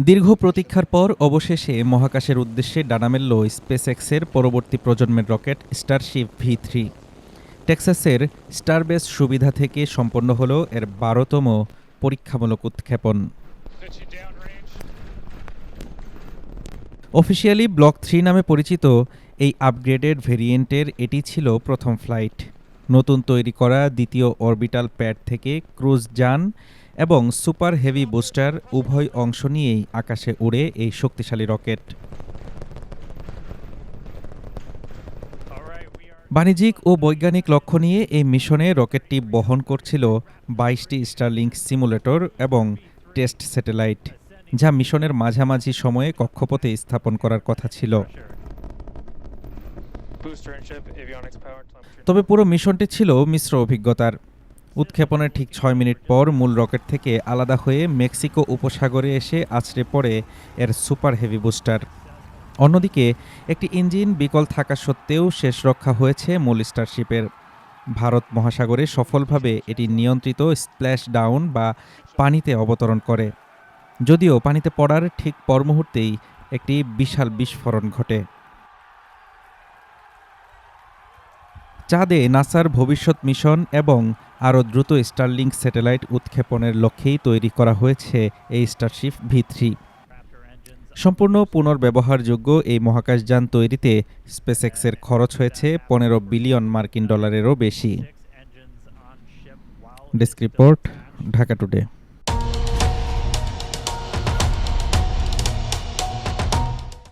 দীর্ঘ প্রতীক্ষার পর অবশেষে মহাকাশের উদ্দেশ্যে ডানা মেলল স্পেসএক্সের পরবর্তী প্রজন্মের রকেট স্টারশিপ ভি3। টেক্সাসের স্টারবেস সুবিধা থেকে সম্পন্ন হল এর ১২তম পরীক্ষামূলক উৎক্ষেপণ। অফিসিয়ালি ব্লক ৩ নামে পরিচিত এই আপগ্রেডেড ভেরিয়েন্টের এটি ছিল প্রথম ফ্লাইট। নতুন তৈরি করা দ্বিতীয় অরবিটাল প্যাড থেকে ক্রুজ যান এবং সুপার হেভি বুস্টার উভয় অংশ নিয়েই আকাশে উড়ে এই শক্তিশালী রকেট। বাণিজ্যিক ও বৈজ্ঞানিক লক্ষ্য নিয়ে এই মিশনে রকেটটি বহন করছিল ২২টি স্টারলিংক সিমুলেটর এবং টেস্ট স্যাটেলাইট, যা মিশনের মাঝামাঝি সময়ে কক্ষপথে স্থাপন করার কথা ছিল। তবে পুরো মিশনটি ছিল মিশ্র অভিজ্ঞতার। উৎক্ষেপণের ঠিক ৬ মিনিট পর মূল রকেট থেকে আলাদা হয়ে মেক্সিকো উপসাগরে এসে আছড়ে পড়ে এর সুপার হেভি বুস্টার। অন্যদিকে একটি ইঞ্জিন বিকল থাকা সত্ত্বেও শেষ রক্ষা হয়েছে মূল স্টারশিপের। ভারত মহাসাগরে সফলভাবে এটি নিয়ন্ত্রিত স্প্ল্যাশ ডাউন বা পানিতে অবতরণ করে, যদিও পানিতে পড়ার ঠিক পর মুহূর্তেই একটি বিশাল বিস্ফোরণ ঘটে। চাঁদে নাসার ভবিষ্যৎ মিশন এবং আরও দ্রুত স্টারলিংক স্যাটেলাইট উৎক্ষেপণের লক্ষ্যেই তৈরি করা হয়েছে এই স্টারশিপ ভি3। সম্পূর্ণ পুনর্ব্যবহারযোগ্য এই মহাকাশযান তৈরিতে স্পেসএক্সের খরচ হয়েছে $১৫ বিলিয়ন বেশি। Desk report, Dhaka today.